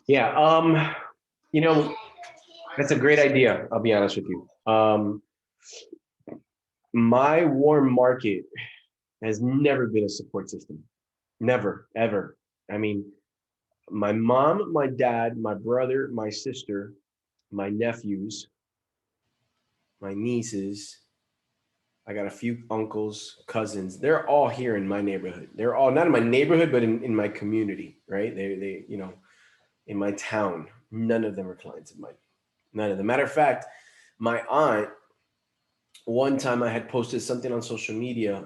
Yeah. You know, that's a great idea. I'll be honest with you. My warm market has never been a support system. Never, ever. I mean, my mom, my dad, my brother, my sister, my nephews, my nieces. I got a few uncles, cousins. They're all here in my neighborhood. They're all not in my neighborhood, but in my community, right? They, in my town. None of them are clients of mine. None of them. Matter of fact, my aunt, one time I had posted something on social media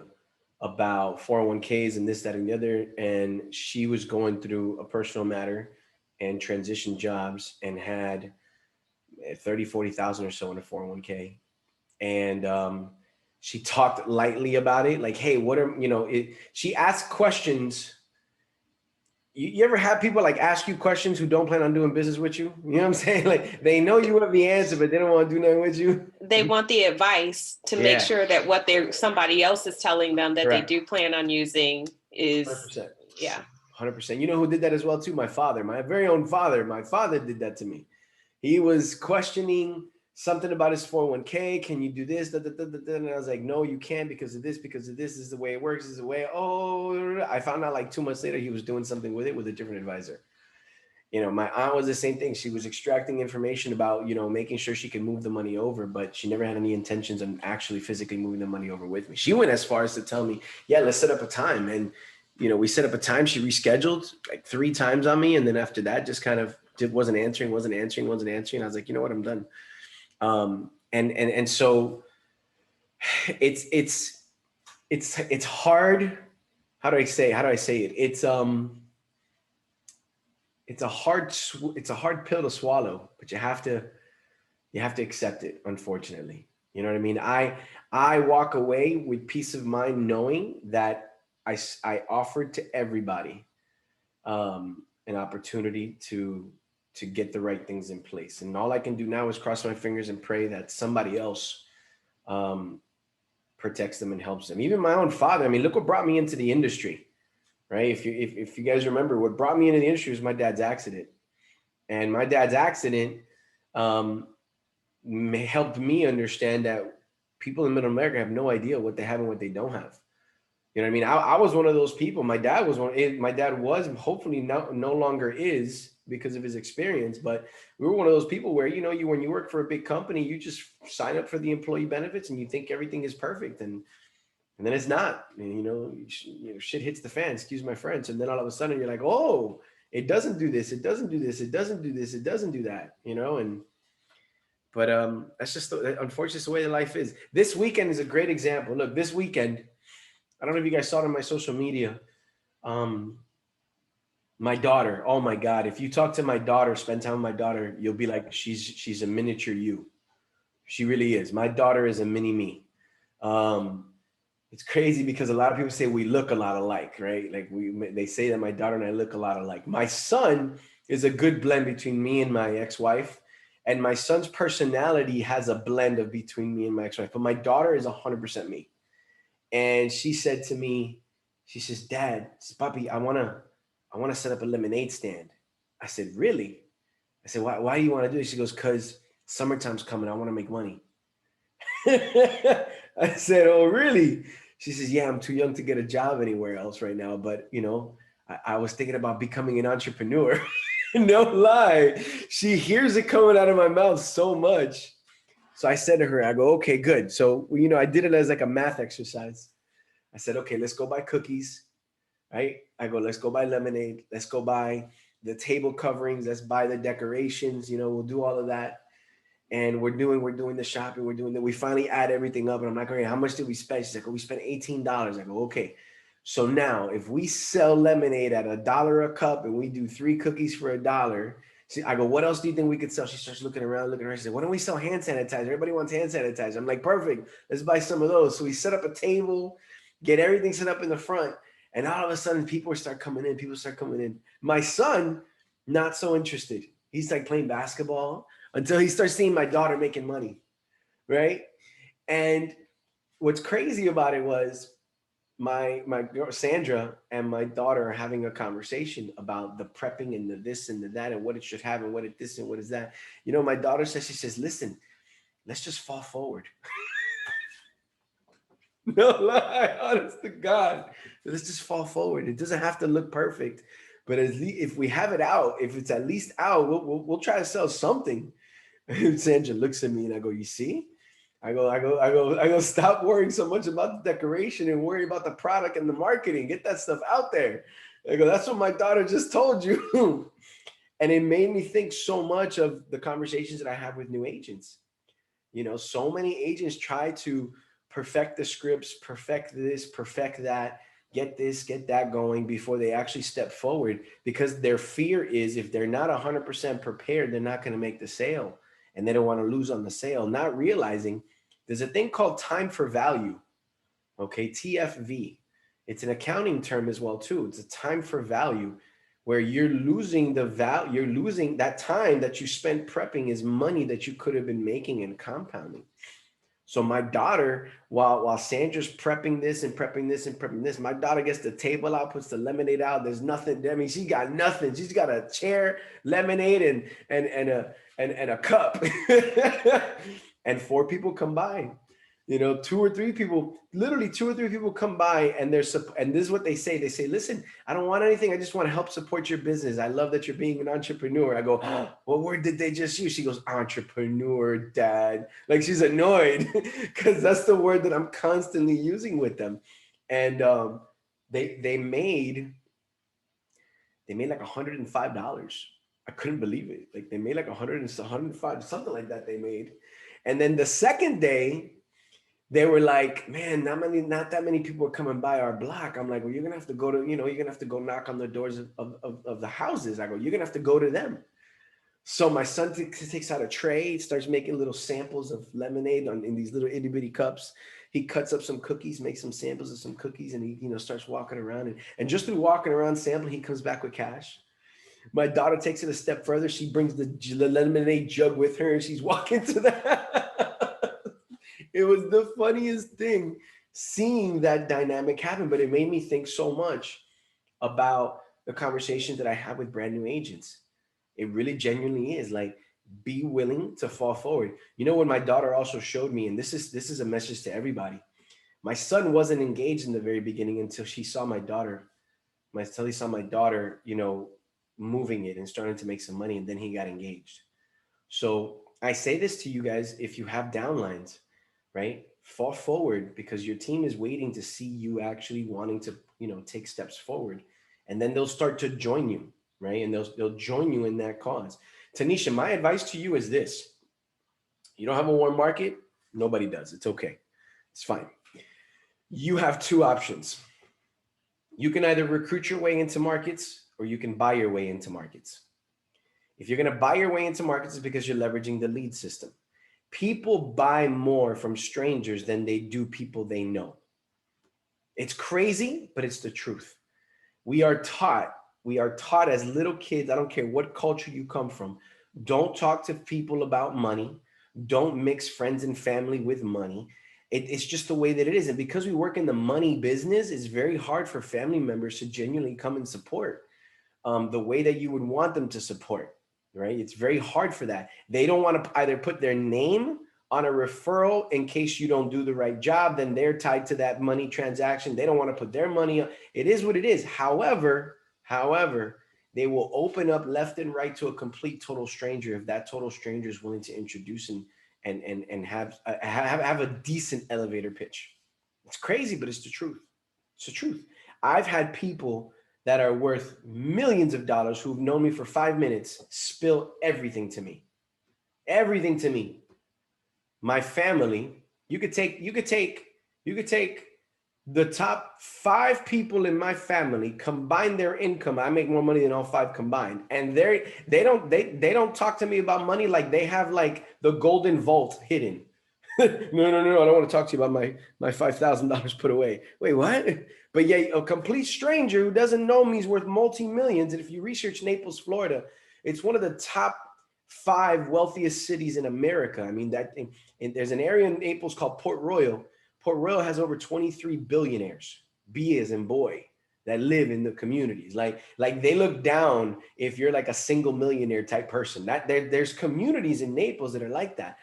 about 401ks and this, that, and the other. And she was going through a personal matter and transition jobs and had 30, 40,000 or so in a 401k. And she talked lightly about it. Like, hey, what are, she asked questions. You ever have people like ask you questions who don't plan on doing business with you? You know what I'm saying? Like they know you have the answer, but they don't want to do nothing with you. They want the advice to make Yeah, sure that what they're somebody else is telling them that they correct. do plan on using is 100%. yeah. 100%. You know who did that as well too? My father, my very own father. My father did that to me. He was questioning something about his 401k. Can you do this? Da, da, da, da, da. And I was like, no, you can't because of this, because of this. This is the way it works. This is the way. Oh, I found out like 2 months later he was doing something with it with a different advisor. My aunt was the same thing. She was extracting information about, making sure she could move the money over, but she never had any intentions on actually physically moving the money over with me. She went as far as to tell me, yeah, let's set up a time. And, we set up a time. She rescheduled like 3 times on me. And then after that, just kind of wasn't answering, wasn't answering, wasn't answering. I was like, you know what, I'm done. And so it's, it's hard. How do I say it? It's a hard pill to swallow, but you have to accept it, unfortunately. You know what I mean? I walk away with peace of mind knowing that I offered to everybody an opportunity to get the right things in place, and all I can do now is cross my fingers and pray that somebody else um, protects them and helps them. Even my own father. I mean, look what brought me into the industry, right? If you guys remember, what brought me into the industry was my dad's accident, and my dad's accident um, helped me understand that people in middle America have no idea what they have and what they don't have. You know what I mean? I was one of those people. My dad was one. My dad was, hopefully no longer is because of his experience. But we were one of those people where when you work for a big company, you just sign up for the employee benefits and you think everything is perfect, and then it's not. And, shit hits the fan. Excuse my French. And then all of a sudden you're like, oh, it doesn't do this. It doesn't do this. It doesn't do this. It doesn't do that. And but that's just unfortunately the way the life is. This weekend is a great example. Look, this weekend, I don't know if you guys saw it on my social media. Um, my daughter, oh my God, if you talk to my daughter, spend time with my daughter, you'll be like, she's a miniature you. She really is. My daughter is a mini me. Um, it's crazy because a lot of people say we look a lot alike, right? Like they say that my daughter and I look a lot alike. My son is a good blend between me and my ex-wife, and my son's personality has a blend of between me and my ex-wife. But my daughter is 100% me. And she said to me, she says, Dad, Papi, I wanna set up a lemonade stand. I said, really? I said, why do you want to do it? She goes, because summertime's coming. I want to make money. I said, oh, really? She says, yeah, I'm too young to get a job anywhere else right now. But, I was thinking about becoming an entrepreneur. No lie. She hears it coming out of my mouth so much. So I said to her, I go, okay, good. So, I did it as like a math exercise. I said, okay, let's go buy cookies, right? I go, let's go buy lemonade. Let's go buy the table coverings. Let's buy the decorations. We'll do all of that. And we're doing the shopping. We finally add everything up. And I'm like, okay, how much did we spend? She's like, oh, we spent $18. I go, okay. So now if we sell lemonade at $1 a cup and we do 3 cookies for $1, I go, what else do you think we could sell? She starts looking around. She said, why don't we sell hand sanitizer? Everybody wants hand sanitizer. I'm like, perfect. Let's buy some of those. So we set up a table, get everything set up in the front. And all of a sudden, people start coming in. People start coming in. My son, not so interested. He's like playing basketball until he starts seeing my daughter making money, right? And what's crazy about it was my girl Sandra and my daughter are having a conversation about the prepping and the this and the that and what it should have and what it this and what is that. You know, my daughter says, she says, listen, let's just fall forward. No lie, honest to God. Let's just fall forward. It doesn't have to look perfect, but at least if we have it out, if it's at least out, we'll try to sell something. And Sandra looks at me and I go, you see? I go, stop worrying so much about the decoration and worry about the product and the marketing. Get that stuff out there. I go, that's what my daughter just told you. And it made me think so much of the conversations that I have with new agents. You know, so many agents try to perfect the scripts, perfect this, perfect that, get this, get that going before they actually step forward, because their fear is if they're not 100% prepared, they're not going to make the sale and they don't want to lose on the sale, not realizing there's a thing called time for value. Okay, TFV. It's an accounting term as well too. It's a time for value where you're losing the value, you're losing that time that you spent prepping is money that you could have been making and compounding. So my daughter, while Sandra's prepping this and prepping this and prepping this, my daughter gets the table out, puts the lemonade out. There's nothing. I mean, she got nothing. She's got a chair, lemonade, and a cup, and four people come by. You know, two or three people, literally two or three people come by, and and this is what they say. They say, listen, I don't want anything. I just want to help support your business. I love that you're being an entrepreneur. I go, oh, what word did they just use? She goes, entrepreneur, dad. Like she's annoyed because that's the word that I'm constantly using with them. And they they made they made like $105. I couldn't believe it. Like they made like 105, something like that they made. And then the second day, they were like, man, not that many people are coming by our block. I'm like, well, you're gonna have to go to, you're gonna have to go knock on the doors of the houses. I go, you're gonna have to go to them. So my son takes out a tray, starts making little samples of lemonade in these little itty bitty cups. He cuts up some cookies, makes some samples of some cookies, and he, starts walking around. And just through walking around sampling, he comes back with cash. My daughter takes it a step further. She brings the lemonade jug with her, and she's walking to the It was the funniest thing seeing that dynamic happen, but it made me think so much about the conversations that I have with brand new agents. It really genuinely is like, be willing to fall forward. You know what my daughter also showed me, and this is a message to everybody. My son wasn't engaged in the very beginning until she saw my daughter. Until he saw my daughter, moving it and starting to make some money, and then he got engaged. So I say this to you guys: if you have downlines, right? Fall forward because your team is waiting to see you actually wanting to, take steps forward. And then they'll start to join you, right? And they'll join you in that cause. Tanisha, my advice to you is this. You don't have a warm market? Nobody does. It's okay. It's fine. You have two options. You can either recruit your way into markets or you can buy your way into markets. If you're going to buy your way into markets, it's because you're leveraging the lead system. People buy more from strangers than they do people they know. It's crazy, but it's the truth. We are taught as little kids, I don't care what culture you come from, don't talk to people about money. Don't mix friends and family with money. It's just the way that it is. And because we work in the money business, it's very hard for family members to genuinely come and support the way that you would want them to support. Right? It's very hard for that. They don't want to either put their name on a referral in case you don't do the right job, then they're tied to that money transaction. They don't want to put their money on. It is what it is. However, they will open up left and right to a complete total stranger if that total stranger is willing to introduce and have a decent elevator pitch. It's crazy, but it's the truth. It's the truth. I've had people that are worth millions of dollars who've known me for 5 minutes spill everything to me. Everything to me. My family, you could take the top 5 people in my family, combine their income. I make more money than all 5 combined. And they don't talk to me about money like they have like the golden vault hidden. No, I don't want to talk to you about my $5,000 put away. Wait, what? But yeah, a complete stranger who doesn't know me is worth multi-millions. And if you research Naples, Florida, it's one of the top 5 wealthiest cities in America. I mean, and there's an area in Naples called Port Royal. Port Royal has over 23 billionaires. B as in boy, that live in the communities. Like they look down if you're like a single millionaire type person. That there's communities in Naples that are like that.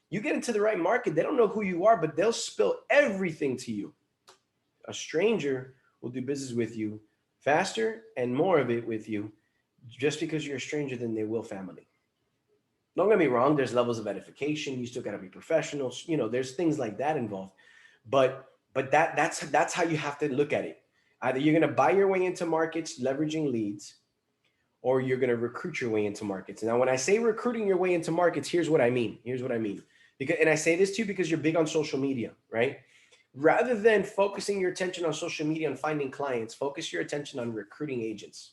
You get into the right market, they don't know who you are, but they'll spill everything to you. A stranger will do business with you faster and more of it with you just because you're a stranger than they will family. Don't get me wrong, there's levels of edification. You still got to be professional. You know, there's things like that involved. But that's how you have to look at it. Either you're going to buy your way into markets leveraging leads, or you're going to recruit your way into markets. Now, when I say recruiting your way into markets, here's what I mean. Here's what I mean. Because, and I say this too because you're big on social media, right? Rather than focusing your attention on social media and finding clients, focus your attention on recruiting agents.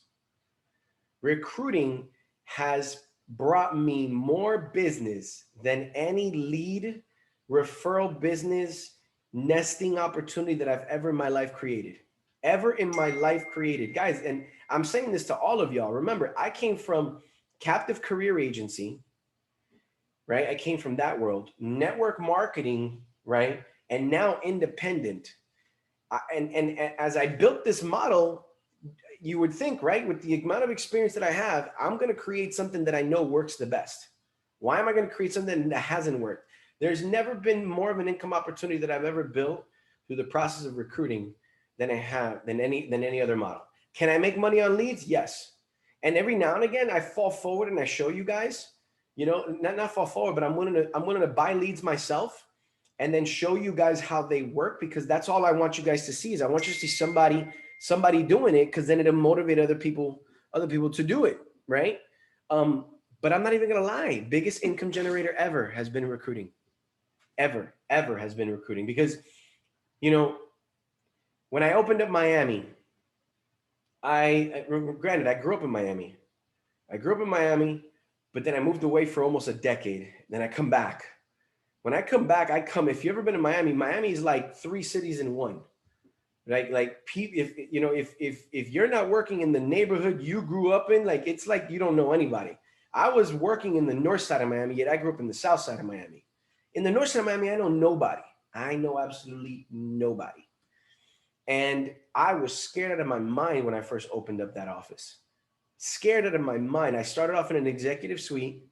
Recruiting has brought me more business than any lead referral business nesting opportunity that I've ever in my life created. Ever in my life created. Guys, and I'm saying this to all of y'all. Remember, I came from captive career agency, right? I came from that world, network marketing, right? And now independent. And as I built this model, you would think, right, with the amount of experience that I have, I'm going to create something that I know works the best. Why am I going to create something that hasn't worked? There's never been more of an income opportunity that I've ever built through the process of recruiting than I have than any other model. Can I make money on leads? Yes. And every now and again, I fall forward and I show you guys, you know, not fall forward, but I'm willing to buy leads myself and then show you guys how they work, because that's all I want you guys to see. Is I want you to see somebody doing it, because then it'll motivate other people to do it, right? But I'm not even gonna lie, biggest income generator ever has been recruiting. Ever has been recruiting. Because, you know, when I opened up Miami, granted, I grew up in Miami. But then I moved away for almost a decade. Then I come back. When I come back, if you've ever been to Miami, Miami is like 3 cities in one. Right? Like, if you're not working in the neighborhood you grew up in, like, it's like you don't know anybody. I was working in the north side of Miami, yet I grew up in the south side of Miami. In the north side of Miami, I know nobody. I know absolutely nobody. And I was scared out of my mind when I first opened up that office. Scared out of my mind. I started off in an executive suite.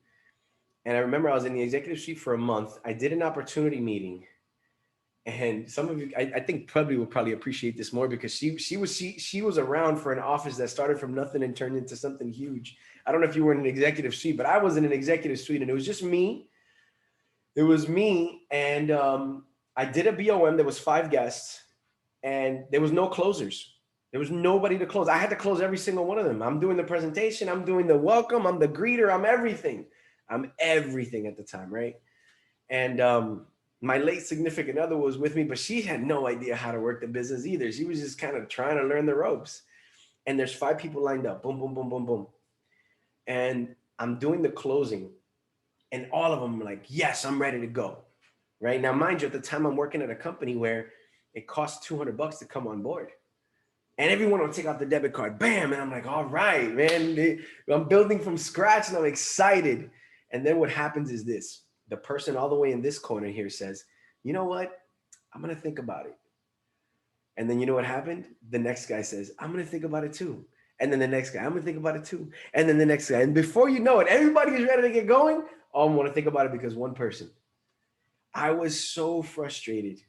And I remember I was in the executive suite for a month. I did an opportunity meeting. And some of you, I think probably will probably appreciate this more, because she was around for an office that started from nothing and turned into something huge. I don't know if you were in an executive suite, but I was in an executive suite, and it was just me. It was me, and I did a BOM. There was 5 guests, and there was no closers. There was nobody to close. I had to close every single one of them. I'm doing the presentation. I'm doing the welcome. I'm the greeter. I'm everything. I'm everything at the time, right? And my late significant other was with me, but she had no idea how to work the business either. She was just kind of trying to learn the ropes. And there's 5 people lined up, boom, boom, boom, boom, boom. And I'm doing the closing, and all of them are like, yes, I'm ready to go. Right now, mind you, at the time I'm working at a company where it costs $200 to come on board. And everyone will take out the debit card, bam. And I'm like, all right, man, I'm building from scratch and I'm excited. And then what happens is this. The person all the way in this corner here says, you know what? I'm going to think about it. And then you know what happened? The next guy says, I'm going to think about it too. And then the next guy, I'm going to think about it too. And then the next guy. And before you know it, everybody is ready to get going. Oh, I want to think about it because one person. I was so frustrated,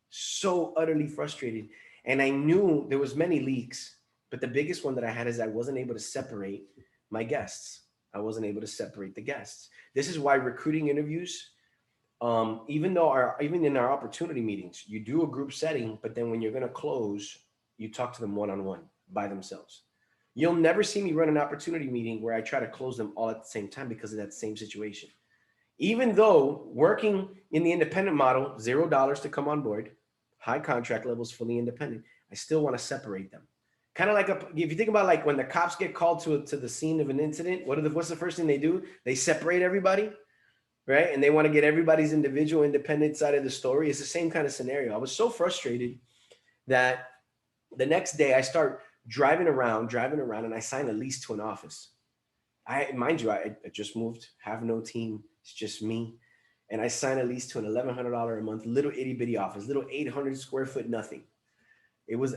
so utterly frustrated. And I knew there was many leaks, but the biggest one that I had is I wasn't able to separate my guests. I wasn't able to separate the guests. This is why recruiting interviews, even in our opportunity meetings, you do a group setting, but then when you're going to close, you talk to them one-on-one by themselves. You'll never see me run an opportunity meeting where I try to close them all at the same time because of that same situation. Even though working in the independent model, $0 to come on board, high contract levels, fully independent, I still want to separate them. Kind of like if you think about like when the cops get called to the scene of an incident, what's the first thing they do? They separate everybody, right? And they want to get everybody's individual independent side of the story. It's the same kind of scenario. I was so frustrated that the next day I start driving around and I sign a lease to an office. Mind you, I just moved, have no team. It's just me. And I sign a lease to an $1,100 a month, little itty bitty office, little 800 square foot, nothing.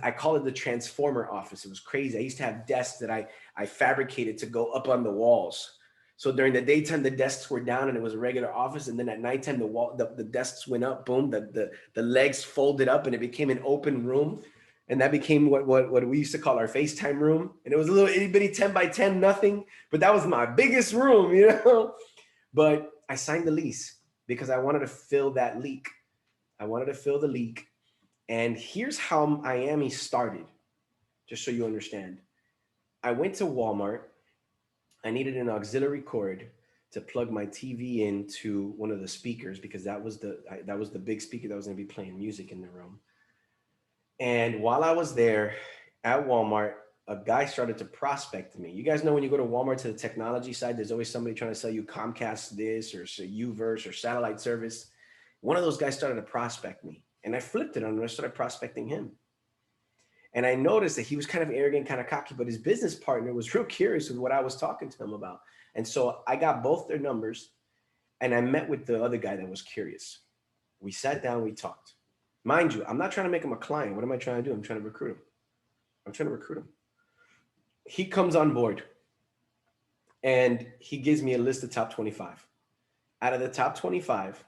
I call it the transformer office. It was crazy. I used to have desks that I fabricated to go up on the walls. So during the daytime, the desks were down and it was a regular office. And then at nighttime, the desks went up, boom, the legs folded up and it became an open room. And that became what we used to call our FaceTime room. And it was a little itty bitty 10 by 10, nothing, but that was my biggest room, you know? But I signed the lease because I wanted to fill that leak. I wanted to fill the leak. And here's how Miami started, just so you understand. I went to Walmart. I needed an auxiliary cord to plug my TV into one of the speakers because that was the big speaker that was going to be playing music in the room. And while I was there at Walmart, a guy started to prospect me. You guys know when you go to Walmart to the technology side, there's always somebody trying to sell you Comcast this or Uverse or satellite service. One of those guys started to prospect me. And I flipped it on him and I started prospecting him. And I noticed that he was kind of arrogant, kind of cocky, but his business partner was real curious with what I was talking to him about. And so I got both their numbers and I met with the other guy that was curious. We sat down, we talked. Mind you, I'm not trying to make him a client. What am I trying to do? I'm trying to recruit him. He comes on board and he gives me a list of top 25. Out of the top 25,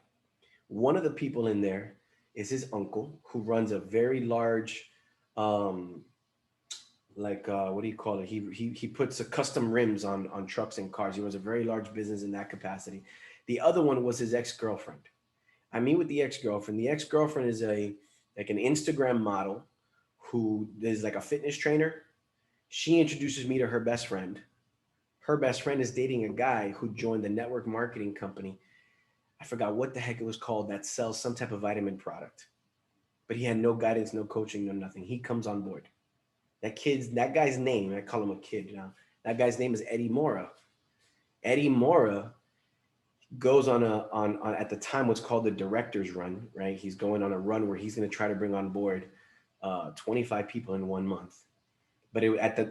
one of the people in there is his uncle who runs a very large, what do you call it? He puts a custom rims on trucks and cars. He runs a very large business in that capacity. The other one was his ex-girlfriend. I meet with the ex-girlfriend. The ex-girlfriend is an Instagram model who is like a fitness trainer. She introduces me to her best friend. Her best friend is dating a guy who joined the network marketing company. I forgot what the heck it was called that sells some type of vitamin product. But he had no guidance, no coaching, no nothing. He comes on board. That guy's name, I call him a kid now. That guy's name is Eddie Mora. Eddie Mora goes on at the time what's called the director's run, right? He's going on a run where he's going to try to bring on board 25 people in 1 month. But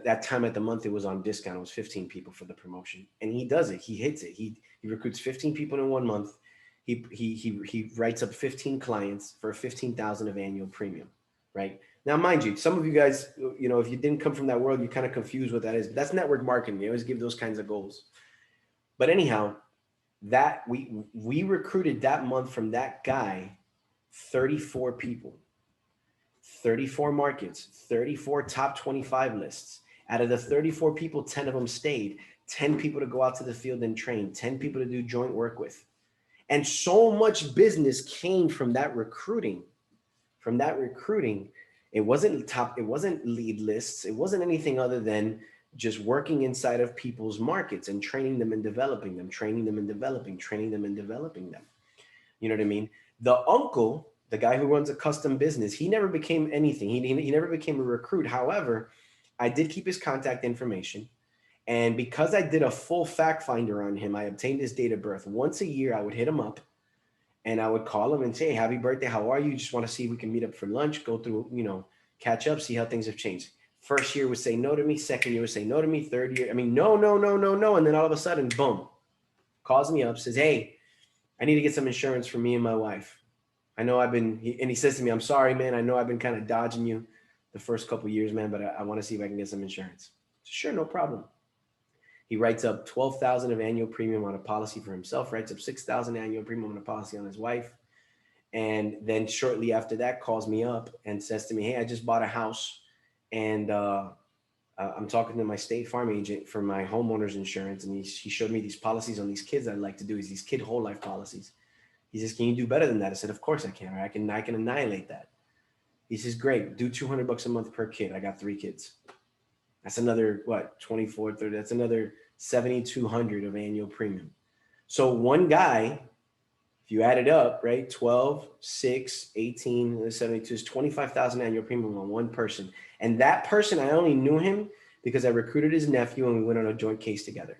that time at the month, it was on discount. It was 15 people for the promotion. And he does it. He hits it. He recruits 15 people in 1 month. He writes up 15 clients for $15,000 of annual premium, right? Now, mind you, some of you guys, you know, if you didn't come from that world, you're kind of confused what that is. But that's network marketing. We always give those kinds of goals. But anyhow, that we recruited that month from that guy 34 people, 34 markets, 34 top 25 lists. Out of the 34 people, 10 of them stayed. 10 people to go out to the field and train. 10 people to do joint work with. And so much business came from that recruiting. It wasn't lead lists. It wasn't anything other than just working inside of people's markets and training them and developing them, training them and developing them. You know what I mean? The uncle, the guy who runs a custom business, he never became anything. He never became a recruit. However, I did keep his contact information. And because I did a full fact finder on him, I obtained his date of birth. Once a year, I would hit him up and I would call him and say, hey, happy birthday. How are you? Just want to see if we can meet up for lunch, go through, catch up, see how things have changed. First year would say no to me. Second year would say no to me. Third year, no. And then all of a sudden, boom, calls me up, says, hey, I need to get some insurance for me and my wife. I know he says to me, I'm sorry, man. I know I've been kind of dodging you the first couple of years, man, but I want to see if I can get some insurance. Sure, no problem. He writes up $12,000 of annual premium on a policy for himself, writes up $6,000 annual premium on a policy on his wife. And then shortly after that calls me up and says to me, hey, I just bought a house and I'm talking to my State Farm agent for my homeowner's insurance. And he showed me these policies on these kids I'd like to do, is these kid whole life policies. He says, can you do better than that? I said, of course I can. I can annihilate that. He says, great, do $200 a month per kid. I got 3 kids. That's another, 24, 30, that's another $7,200 of annual premium. So one guy, if you add it up, right, 12, 6, 18, 72 is $25,000 annual premium on one person. And that person, I only knew him because I recruited his nephew and we went on a joint case together.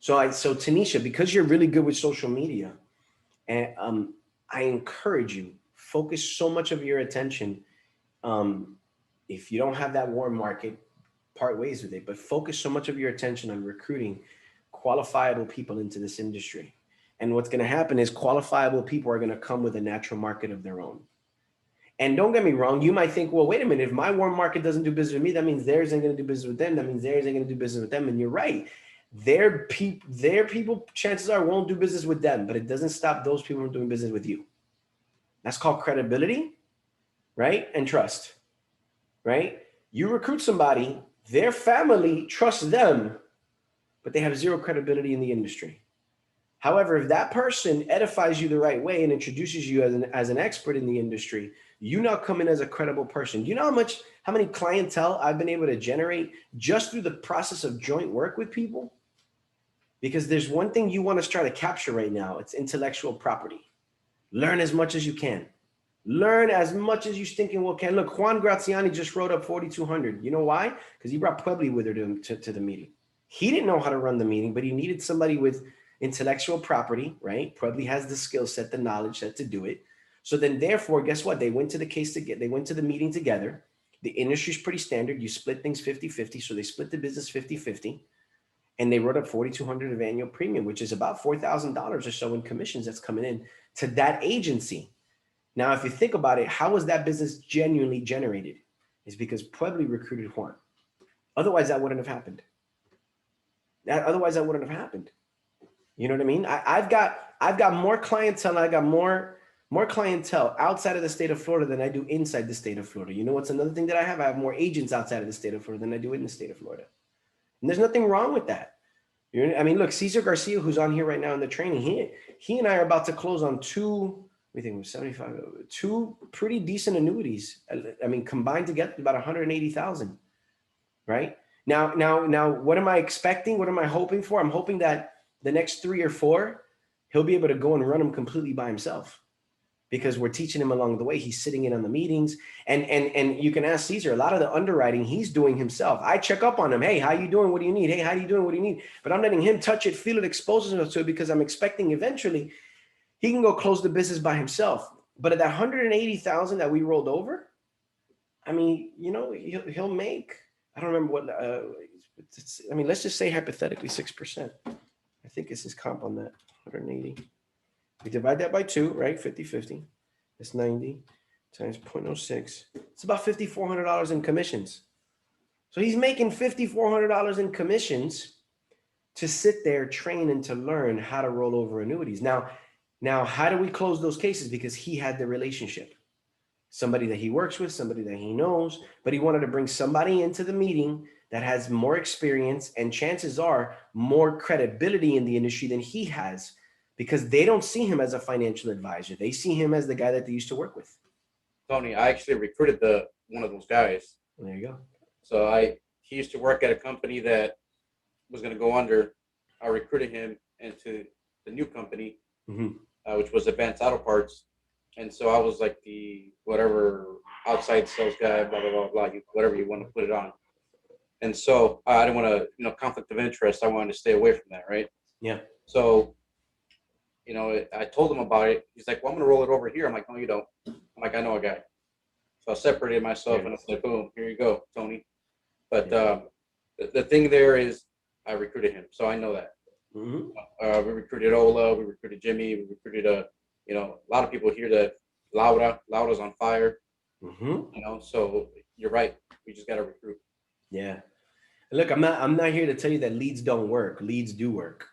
So Tanisha, because you're really good with social media, and I encourage you, focus so much of your attention. If you don't have that warm market, part ways with it, but focus so much of your attention on recruiting qualifiable people into this industry. And what's going to happen is qualifiable people are going to come with a natural market of their own. And don't get me wrong, you might think, well, wait a minute, if my warm market doesn't do business with me, that means theirs ain't going to do business with them. That means theirs ain't going to do business with them. And you're right. Their people, chances are, won't do business with them, but it doesn't stop those people from doing business with you. That's called credibility, right? And trust, right? You recruit somebody, their family trusts them, but they have zero credibility in the industry. However, if that person edifies you the right way and introduces you as an expert in the industry, you now come in as a credible person. Do you know how many clientele I've been able to generate just through the process of joint work with people? Because there's one thing you want to try to capture right now. It's intellectual property. Learn as much as you can. Learn as much as you stinking well can. Look, Juan Graziani just wrote up 4,200. You know why? Because he brought Puebli with her to the meeting. He didn't know how to run the meeting, but he needed somebody with intellectual property, right? Puebli has the skill set, the knowledge set to do it. So then therefore, guess what? They went to they went to the meeting together. The industry's pretty standard. You split things 50-50. So they split the business 50-50. And they wrote up 4,200 of annual premium, which is about $4,000 or so in commissions that's coming in to that agency. Now, if you think about it, how was that business genuinely generated? It's because Puebli recruited Juan. Otherwise, that wouldn't have happened. Otherwise, that wouldn't have happened. You know what I mean? I've got more clientele. I got more clientele outside of the state of Florida than I do inside the state of Florida. You know what's another thing that I have? I have more agents outside of the state of Florida than I do in the state of Florida. And there's nothing wrong with that. I mean, look, Cesar Garcia, who's on here right now in the training, he and I are about to close on two 75, two pretty decent annuities. I mean, combined together, about 180,000, right? Now, what am I expecting? What am I hoping for? I'm hoping that the next 3 or 4, he'll be able to go and run them completely by himself, because we're teaching him along the way. He's sitting in on the meetings, and you can ask Cesar, a lot of the underwriting he's doing himself. I check up on him. Hey, how you doing? What do you need? Hey, how you doing? What do you need? But I'm letting him touch it, feel it, expose himself to it, because I'm expecting eventually he can go close the business by himself. But at that 180,000 that we rolled over, I mean, you know, he'll make, I don't remember what, I mean, let's just say hypothetically 6%. I think it's his comp on that, 180. We divide that by 2, right? 50-50. It's 90 times 0.06. It's about $5,400 in commissions. So he's making $5,400 in commissions to sit there, train, and to learn how to roll over annuities. Now, how do we close those cases? Because he had the relationship. Somebody that he works with, somebody that he knows, but he wanted to bring somebody into the meeting that has more experience and chances are more credibility in the industry than he has, because they don't see him as a financial advisor. They see him as the guy that they used to work with. Tony, I actually recruited one of those guys. There you go. So he used to work at a company that was going to go under. I recruited him into the new company, which was Advanced Auto Parts. And so I was like the whatever outside sales guy, blah, blah, blah, blah, whatever you want to put it on. And so I didn't want to, conflict of interest. I wanted to stay away from that, right? Yeah. So, I told him about it. He's like, well, I'm going to roll it over here. I'm like, no, you don't. I'm like, I know a guy. So I separated myself and I was like, boom, here you go, Tony. But the thing there is I recruited him. So I know that. We recruited Ola, we recruited Jimmy, we recruited a lot of people here that Laura's on fire. So you're right. We just got to recruit. Yeah. Look, I'm not here to tell you that leads don't work. Leads do work.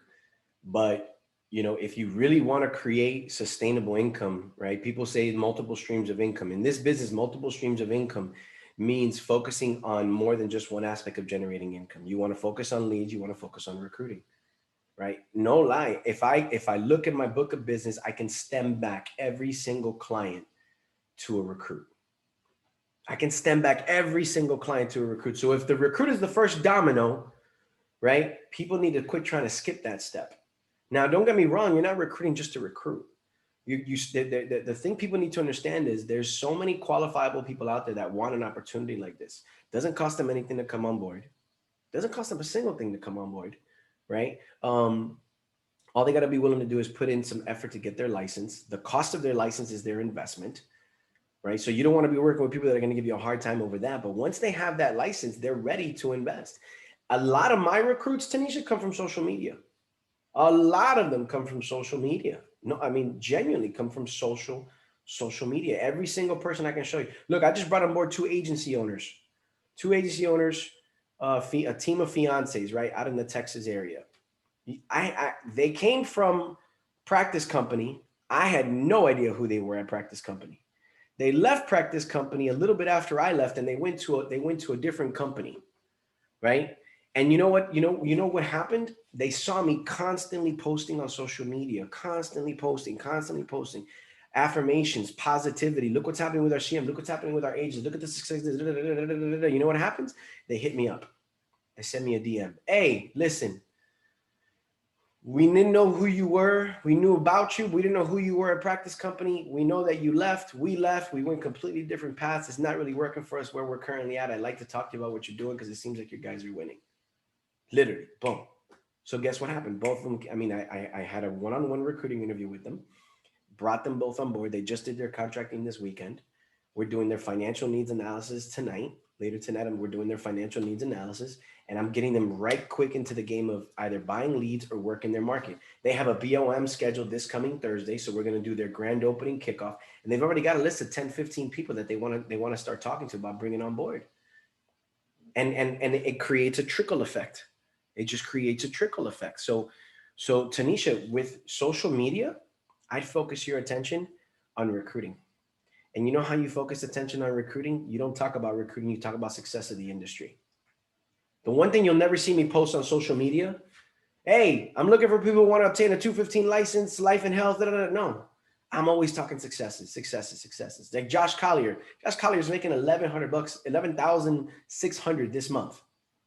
But if you really want to create sustainable income, right? People say multiple streams of income. In this business, multiple streams of income means focusing on more than just one aspect of generating income. You want to focus on leads, you want to focus on recruiting. Right? No lie. If I look at my book of business, I can stem back every single client to a recruit. I can stem back every single client to a recruit. So if the recruit is the first domino, right? People need to quit trying to skip that step. Now, don't get me wrong. You're not recruiting just to recruit. The thing people need to understand is there's so many qualifiable people out there that want an opportunity like this. Doesn't cost them anything to come on board. Doesn't cost them a single thing to come on board. Right? All they got to be willing to do is put in some effort to get their license. The cost of their license is their investment, right? So you don't want to be working with people that are going to give you a hard time over that. But once they have that license, they're ready to invest. A lot of my recruits, Tanisha, come from social media. A lot of them come from social media. No, I mean, genuinely come from social social media. Every single person I can show you. Look, I just brought on board two agency owners, a team of fiancés, right, out in the Texas area. They came from practice company. I had no idea who they were at practice company. They left practice company a little bit after I left, and they went to a different company, right? And you know what? You know what happened? They saw me constantly posting on social media, constantly posting affirmations, positivity. Look what's happening with our CM. Look what's happening with our agents. Look at the success. You know what happens? They hit me up. They send me a DM. Hey, listen, we didn't know who you were. We knew about you. We didn't know who you were at practice company. We know that you left. We left. We went completely different paths. It's not really working for us where we're currently at. I'd like to talk to you about what you're doing because it seems like you guys are winning. Literally, boom. So guess what happened? Both of them, I mean, I had a one-on-one recruiting interview with them, brought them both on board. They just did their contracting this weekend. We're doing their financial needs analysis tonight. Later tonight, we're doing their financial needs analysis, and I'm getting them right quick into the game of either buying leads or working their market. They have a BOM scheduled this coming Thursday, so we're going to do their grand opening kickoff, and they've already got a list of 10, 15 people that they want to start talking to about bringing on board. And it creates a trickle effect. It just creates a trickle effect. So Tanisha, with social media, I'd focus your attention on recruiting. And you know how you focus attention on recruiting? You don't talk about recruiting, you talk about success of the industry. The one thing you'll never see me post on social media, hey, I'm looking for people who want to obtain a 215 license, life and health, No, I'm always talking successes. Like Josh Collier. Josh Collier is making $1,100, $11,600 this month,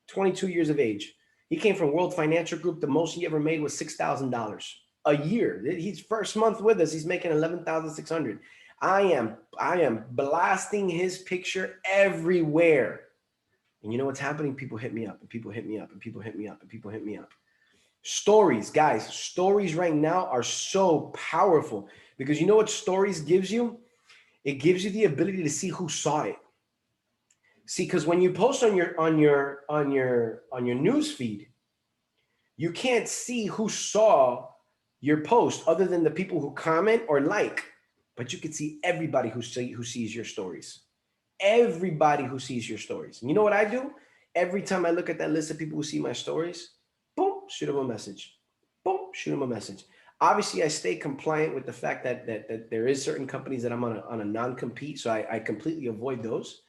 22 years of age. He came from World Financial Group. The most he ever made was $6,000 a year. His first month with us, he's making $11,600. I am blasting his picture everywhere. And you know what's happening? People hit me up, and people hit me up, and people hit me up, and people hit me up. Stories, guys, stories right now are so powerful because you know what stories gives you? It gives you the ability to see who saw it. See, because when you post on your news feed, you can't see who saw your post other than the people who comment or like, but you can see everybody who sees your stories. Everybody who sees your stories. And you know what I do? Every time I look at that list of people who see my stories, boom, shoot them a message. Boom, shoot them a message. Obviously, I stay compliant with the fact that there is certain companies that I'm on a non-compete, so I completely avoid those.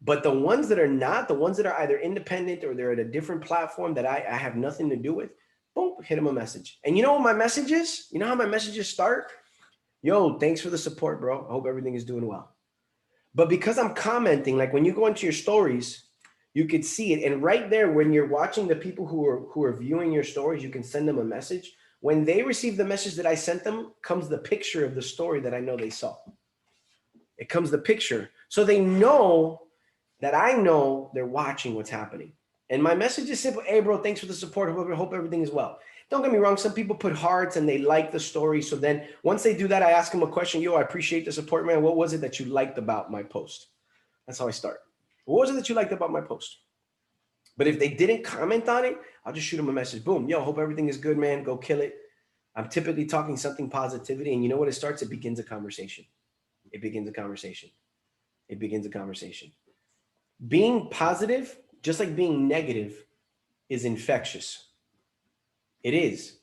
But the ones that are not, the ones that are either independent or they're at a different platform that I have nothing to do with, boom, hit them a message. And you know what my message is? You know how my messages start? Yo, thanks for the support, bro. I hope everything is doing well. But because I'm commenting, like when you go into your stories, you could see it. And right there, when you're watching the people who are viewing your stories, you can send them a message. When they receive the message that I sent them, comes the picture of the story that I know they saw. It comes the picture. So they know that I know they're watching what's happening. And my message is simple. Hey, bro, thanks for the support. Hope everything is well. Don't get me wrong. Some people put hearts and they like the story. So then once they do that, I ask them a question. Yo, I appreciate the support, man. What was it that you liked about my post? That's how I start. What was it that you liked about my post? But if they didn't comment on it, I'll just shoot them a message. Boom. Yo, hope everything is good, man. Go kill it. I'm typically talking something positivity. And you know what it starts? It begins a conversation. It begins a conversation. It begins a conversation. Being positive, just like being negative, is infectious. It is.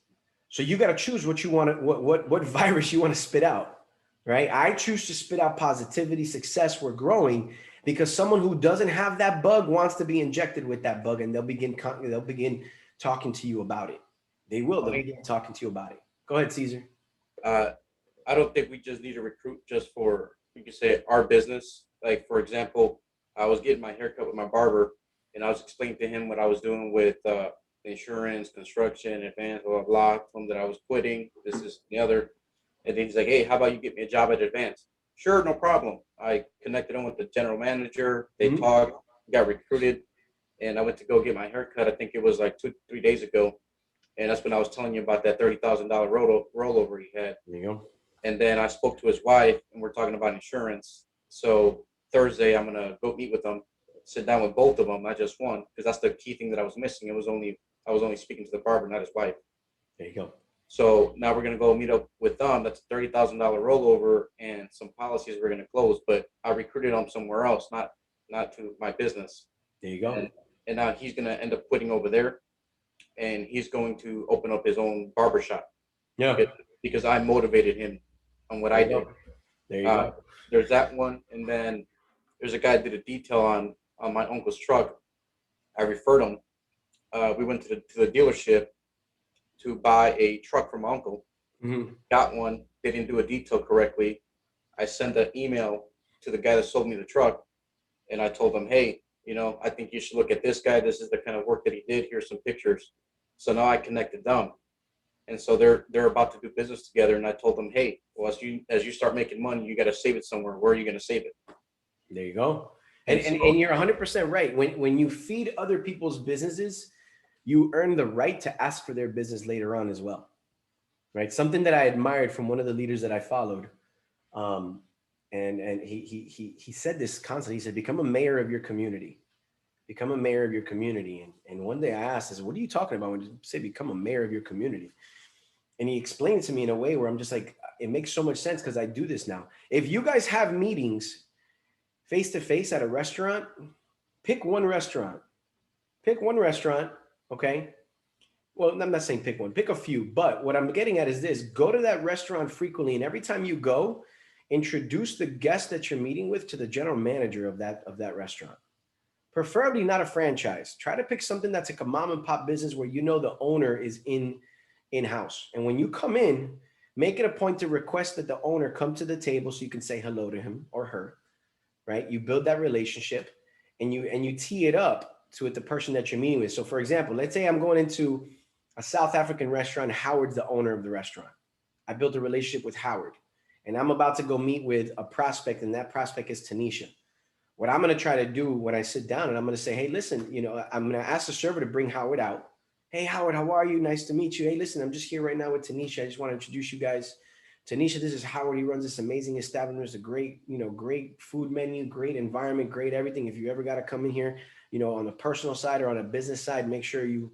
So you got to choose what you want to, what virus you want to spit out, right? I choose to spit out positivity, success, we're growing, because someone who doesn't have that bug wants to be injected with that bug, and they'll begin talking to you about it. They'll begin talking to you about it. Go ahead, Caesar. I don't think we just need to recruit just for, you could say, our business. Like, for example, I was getting my haircut with my barber, and I was explaining to him what I was doing with insurance, construction, advance, blah, blah, blah. Told him that I was quitting, this, and the other. And then he's like, hey, how about you get me a job at Advance? Sure, no problem. I connected him with the general manager. They talked, got recruited, and I went to go get my haircut. I think it was like 2-3 days ago. And that's when I was telling you about that $30,000 rollover he had. There you go. And then I spoke to his wife, and we're talking about insurance. So Thursday, I'm going to go meet with them, sit down with both of them, not just one, because that's the key thing that I was missing. I was only speaking to the barber, not his wife. There you go. So now we're gonna go meet up with them. That's a $30,000 rollover and some policies we're gonna close. But I recruited him somewhere else, not to my business. There you go. And now he's gonna end up quitting over there, and he's going to open up his own barbershop. Yeah. Because I motivated him on what I did. There you go. There's that one, and then there's a guy that did a detail on my uncle's truck. I referred him. We went to the dealership to buy a truck from my uncle. Mm-hmm. Got one. They didn't do a detail correctly. I sent an email to the guy that sold me the truck, and I told him, hey, I think you should look at this guy. This is the kind of work that he did. Here's some pictures. So now I connected them. And so they're about to do business together. And I told them, hey, well, as you start making money, you got to save it somewhere. Where are you going to save it? There you go. And you're 100% right. When you feed other people's businesses, you earn the right to ask for their business later on as well. Right? Something that I admired from one of the leaders that I followed. And he said this constantly. He said, become a mayor of your community. Become a mayor of your community. And one day I asked, I said, what are you talking about when you say become a mayor of your community? And he explained it to me in a way where I'm just like, it makes so much sense because I do this now. If you guys have meetings face to face at a restaurant, pick one restaurant. Pick one restaurant, okay? Well, I'm not saying pick one, pick a few. But what I'm getting at is this: go to that restaurant frequently, and every time you go, introduce the guest that you're meeting with to the general manager of that restaurant. Preferably not a franchise. Try to pick something that's like a mom and pop business where the owner is in-house. And when you come in, make it a point to request that the owner come to the table so you can say hello to him or her, right? You build that relationship and you tee it up to the person that you're meeting with. So for example, let's say I'm going into a South African restaurant. Howard's the owner of the restaurant. I built a relationship with Howard, and I'm about to go meet with a prospect, and that prospect is Tanisha. What I'm going to try to do when I sit down, and I'm going to say, hey, listen, I'm going to ask the server to bring Howard out. Hey, Howard, how are you? Nice to meet you. Hey, listen, I'm just here right now with Tanisha. I just want to introduce you guys. Tanisha, this is Howard. He runs this amazing establishment. It's a great, great food menu, great environment, great everything. If you ever got to come in here, on the personal side or on a business side, make sure you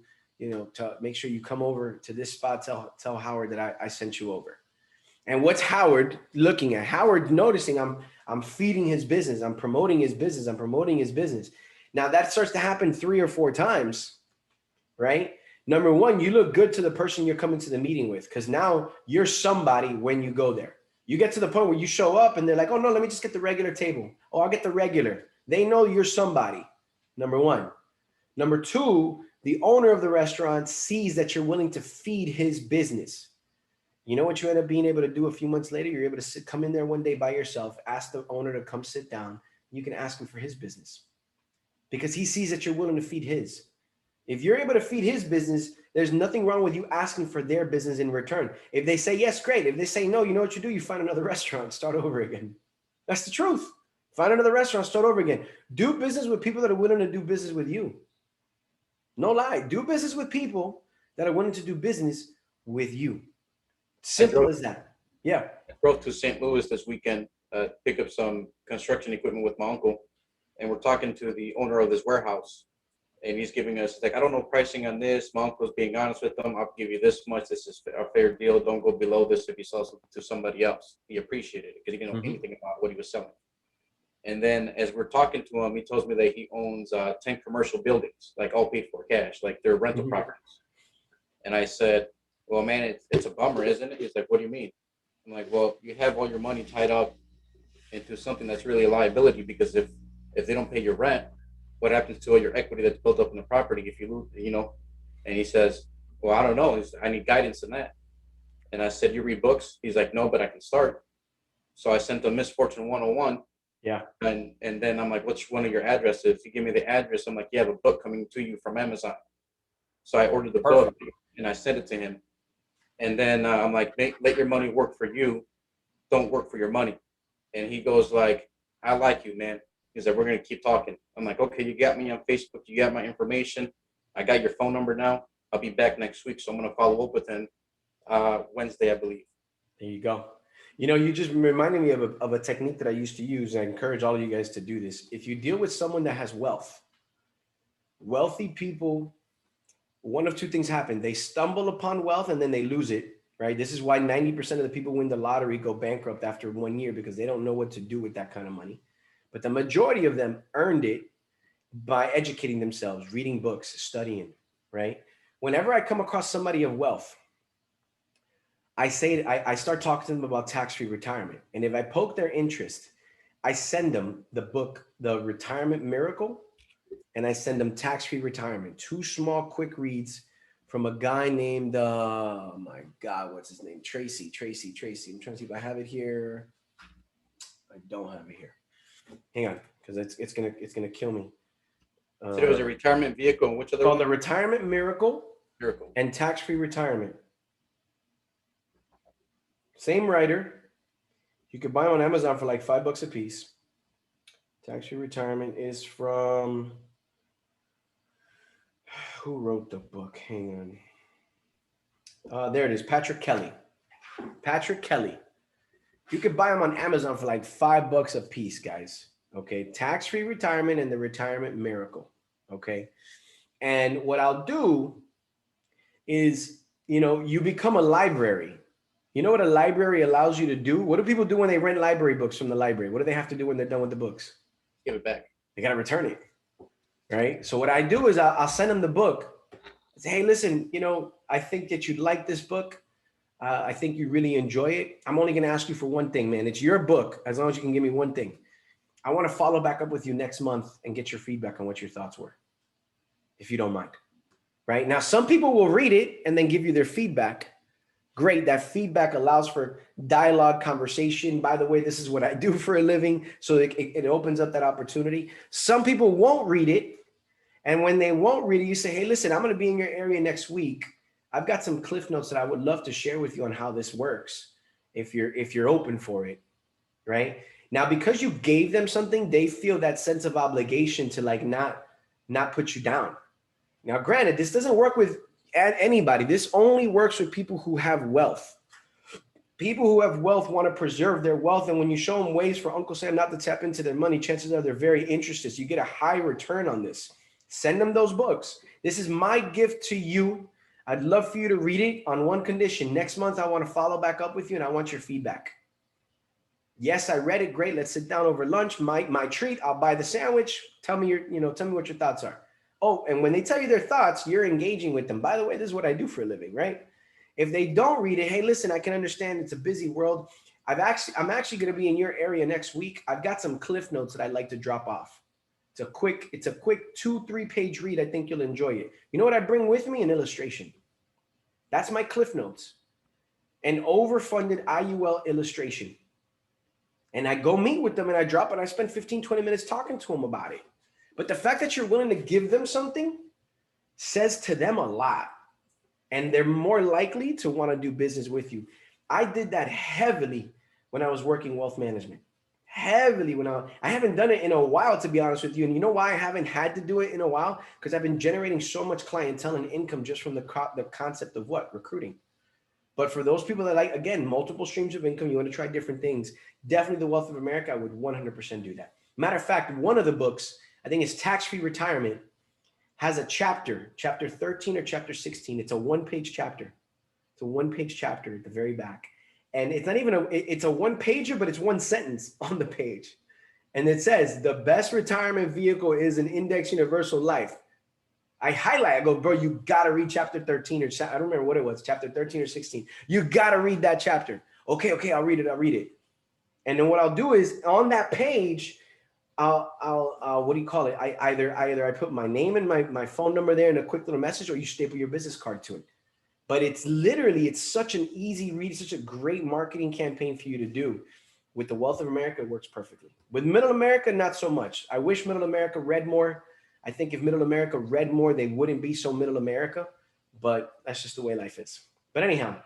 come over to this spot. Tell Howard that I sent you over. And what's Howard looking at? Howard noticing I'm feeding his business. I'm promoting his business. Now that starts to happen 3 or 4 times, right? Number one, you look good to the person you're coming to the meeting with, because now you're somebody when you go there. You get to the point where you show up and they're like, oh no, let me just get the regular table. Oh, I'll get the regular. They know you're somebody. Number one. Number two, the owner of the restaurant sees that you're willing to feed his business. You know what you end up being able to do a few months later? You're able to come in there one day by yourself, ask the owner to come sit down. You can ask him for his business because he sees that you're willing to feed his. If you're able to feed his business, there's nothing wrong with you asking for their business in return. If they say yes, great. If they say no, you know what you do? You find another restaurant, start over again. That's the truth. Find another restaurant, start over again. Do business with people that are willing to do business with you. No lie. Do business with people that are willing to do business with you. Simple as that. Yeah. I drove to St. Louis this weekend, pick up some construction equipment with my uncle, and we're talking to the owner of this warehouse, and he's giving us like, I don't know pricing on this. My uncle's being honest with them. I'll give you this much. This is a fair deal. Don't go below this if you sell something to somebody else. He appreciated it because he didn't know anything about what he was selling. And then as we're talking to him, he tells me that he owns 10 commercial buildings, like all paid for cash, like they're rental properties. And I said, well, man, it's a bummer, isn't it? He's like, what do you mean? I'm like, well, you have all your money tied up into something that's really a liability, because if they don't pay your rent, what happens to all your equity that's built up in the property if you lose, And he says, well, I don't know. I need guidance in that. And I said, you read books? He's like, no, but I can start. So I sent him Misfortune 101. Yeah. And then I'm like, what's one of your addresses? He gave me the address. I'm like, you have a book coming to you from Amazon. So I ordered the book and I sent it to him. And then I'm like, let your money work for you. Don't work for your money. And he goes like, I like you, man. He's like, we're going to keep talking. I'm like, okay, you got me on Facebook. You got my information. I got your phone number now. I'll be back next week. So I'm going to follow up with him Wednesday, I believe. There you go. You just reminded me of a technique that I used to use. And I encourage all of you guys to do this. If you deal with someone that has wealthy people, one of two things happen. They stumble upon wealth and then they lose it, right? This is why 90% of the people win the lottery go bankrupt after 1 year, because they don't know what to do with that kind of money. But the majority of them earned it by educating themselves, reading books, studying, right? Whenever I come across somebody of wealth, I start talking to them about tax-free retirement. And if I poke their interest, I send them the book, The Retirement Miracle, and I send them Tax-Free Retirement. 2 small, quick reads from a guy named, oh my God, what's his name? Tracy. I'm trying to see if I have it here. I don't have it here. Hang on, because it's gonna kill me. So there was a retirement vehicle, and which other called one? The Retirement Miracle Miracle. and Tax-Free Retirement. Same writer. You could buy them on Amazon for like $5 a piece. Tax-Free Retirement is from, who wrote the book? Hang on. There it is, Patrick Kelly. Patrick Kelly. You could buy them on Amazon for like $5 a piece, guys. Okay, Tax-Free Retirement and The Retirement Miracle. Okay, and what I'll do is, you become a library. You know what a library allows you to do? What do people do when they rent library books from the library? What do they have to do when they're done with the books? Give it back. They got to return it, right? So what I do is I'll send them the book. I say, hey, listen, I think that you'd like this book. I think you really enjoy it. I'm only going to ask you for one thing, man. It's your book, as long as you can give me one thing. I want to follow back up with you next month and get your feedback on what your thoughts were, if you don't mind. Right? Now, some people will read it and then give you their feedback. Great. That feedback allows for dialogue, conversation. By the way, this is what I do for a living. So it opens up that opportunity. Some people won't read it. And when they won't read it, you say, hey, listen, I'm going to be in your area next week. I've got some cliff notes that I would love to share with you on how this works, if you're open for it. Right? Now, because you gave them something, they feel that sense of obligation to like not put you down. Now, granted, this doesn't work with anybody. This only works with people who have wealth. People who have wealth want to preserve their wealth. And when you show them ways for Uncle Sam not to tap into their money, chances are they're very interested. So you get a high return on this. Send them those books. This is my gift to you. I'd love for you to read it on one condition. Next month, I want to follow back up with you and I want your feedback. Yes, I read it. Great. Let's sit down over lunch. My treat. I'll buy the sandwich. Tell me what your thoughts are. Oh, and when they tell you their thoughts, you're engaging with them. By the way, this is what I do for a living, right? If they don't read it, hey, listen, I can understand it's a busy world. I'm actually going to be in your area next week. I've got some cliff notes that I'd like to drop off. It's a quick 2-3 page read. I think you'll enjoy it. You know what I bring with me? An illustration. That's my cliff notes. An overfunded IUL illustration. And I go meet with them and I drop it. I spend 15-20 minutes talking to them about it. But the fact that you're willing to give them something says to them a lot. And they're more likely to want to do business with you. I did that heavily when I was working wealth management. Heavily when I haven't done it in a while, to be honest with you. And you know why I haven't had to do it in a while? Because I've been generating so much clientele and income just from the concept of what? Recruiting. But for those people that like, again, multiple streams of income, you want to try different things, definitely The Wealth of America, I would 100% do that. Matter of fact, one of the books, I think it's Tax-Free Retirement, has a chapter 13 or chapter 16. It's a one-page chapter. It's a one-page chapter at the very back. And it's not even it's a one-pager, but it's one sentence on the page. And it says, the best retirement vehicle is an index universal life. I go, bro, you got to read chapter 13 or I don't remember what it was, chapter 13 or 16. You got to read that chapter. Okay, I'll read it. And then what I'll do is on that page, I'll what do you call it? I either put my name and my phone number there in a quick little message, or you staple your business card to it. But it's such an easy read, such a great marketing campaign for you to do. With The Wealth of America, it works perfectly. With Middle America, not so much. I wish Middle America read more. I think if Middle America read more, they wouldn't be so Middle America, but that's just the way life is. But anyhow,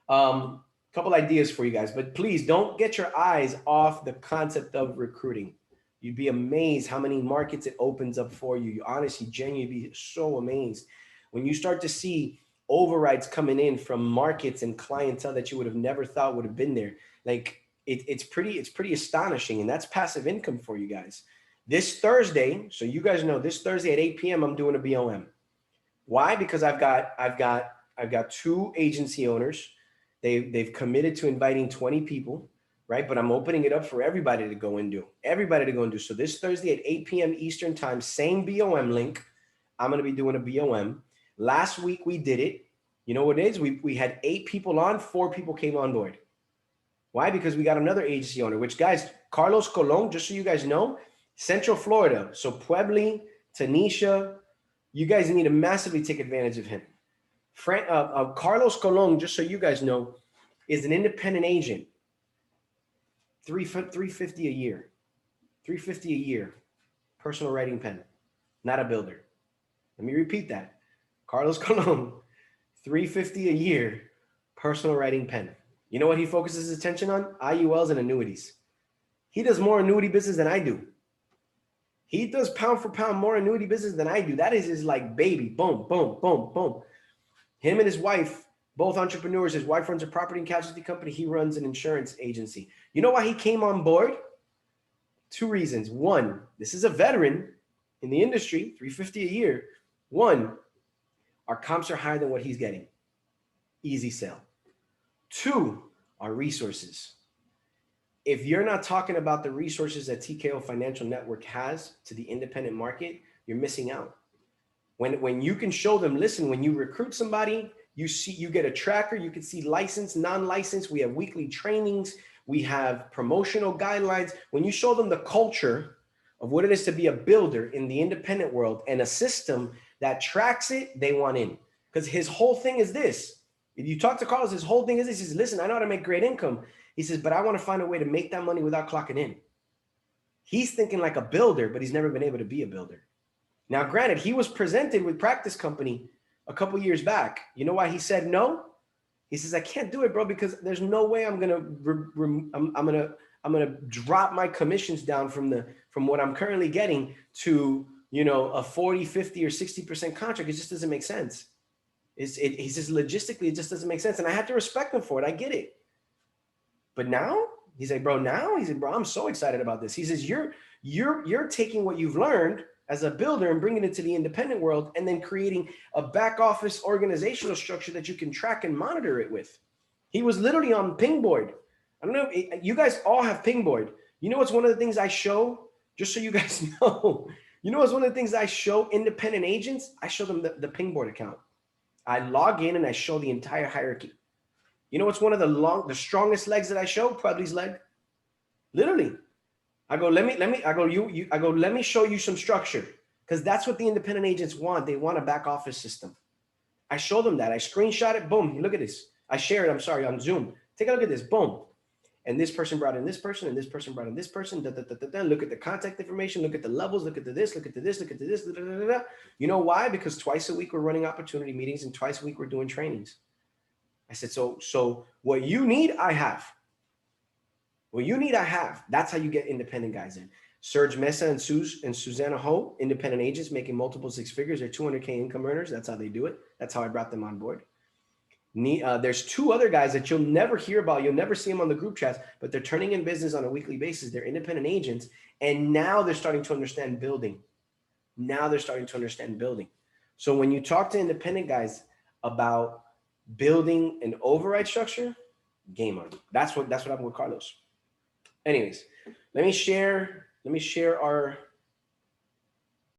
couple ideas for you guys, but please don't get your eyes off the concept of recruiting. You'd be amazed how many markets it opens up for you. You honestly, genuinely be so amazed when you start to see overrides coming in from markets and clientele that you would have never thought would have been there. Like it's pretty astonishing, and that's passive income for you guys. This Thursday, so you guys know, this Thursday at 8 p.m. I'm doing a BOM. Why? Because I've got I've got 2 agency owners. They've committed to inviting 20 people, right? But I'm opening it up for everybody to go and do. Everybody to go and do. So this Thursday at 8 p.m. Eastern time, same BOM link. I'm going to be doing a BOM. Last week we did it. You know what it is? We had 8 people on, 4 people came on board. Why? Because we got another agency owner, which, guys, Carlos Colon, just so you guys know, Central Florida. So Puebla, Tanisha, you guys need to massively take advantage of him. Carlos Colon, just so you guys know, is an independent agent. $350 a year. $350 a year. Personal writing pen, not a builder. Let me repeat that. Carlos Colon, $350 a year, personal writing pen. You know what he focuses his attention on? IULs and annuities. He does more annuity business than I do. He does pound for pound more annuity business than I do. That is his like baby. Boom, boom, boom, boom. Him and his wife, both entrepreneurs. His wife runs a property and casualty company. He runs an insurance agency. You know why he came on board? 2 reasons. 1, this is a veteran in the industry, $350 a year. 1, our comps are higher than what he's getting. Easy sell. 2, our resources. If you're not talking about the resources that TKO Financial Network has to the independent market, you're missing out. When you can show them, listen, when you recruit somebody, you get a tracker, you can see licensed, non-licensed. We have weekly trainings. We have promotional guidelines. When you show them the culture of what it is to be a builder in the independent world and a system that tracks it, they want in. Because his whole thing is this. If you talk to Carlos, his whole thing is this. He says, listen, I know how to make great income. He says, but I want to find a way to make that money without clocking in. He's thinking like a builder, but he's never been able to be a builder. Now, granted, he was presented with Practice Company a couple years back. You know why he said no? He says, I can't do it, bro, because there's no way I'm gonna drop my commissions down from what I'm currently getting to, you know, a 40, 50, or 60% contract. It just doesn't make sense. He says logistically, it just doesn't make sense. And I have to respect him for it. I get it. But now he's like, bro, I'm so excited about this. He says, you're taking what you've learned as a builder and bringing it to the independent world and then creating a back office organizational structure that you can track and monitor it with. He was literally on Pingboard. I don't know, you guys all have Pingboard. You know what's one of the things I show, just so you guys know, you know what's one of the things I show independent agents? I show them the Pingboard account. I log in and I show the entire hierarchy. You know what's one of the strongest legs that I show? Puebla's leg. Literally. I go, let me show you some structure, because that's what the independent agents want. They want a back office system. I show them that. I screenshot it. Boom. Look at this. I share it. I'm sorry, on Zoom. Take a look at this. Boom. And this person brought in this person, and this person brought in this person. Look at the contact information. Look at the levels. Look at this. Look at this. Look at this. You know why? Because twice a week we're running opportunity meetings, and twice a week we're doing trainings. I said, so what you need, I have. What you need, I have. That's how you get independent guys in. Serge Mesa and Susanna Ho, independent agents making multiple 6 figures. They're 200K income earners. That's how they do it. That's how I brought them on board. There's 2 other guys that you'll never hear about. You'll never see them on the group chats, but they're turning in business on a weekly basis. They're independent agents, and now they're starting to understand building. So when you talk to independent guys about building an override structure, game on. That's what happened with Carlos. Anyways, let me share our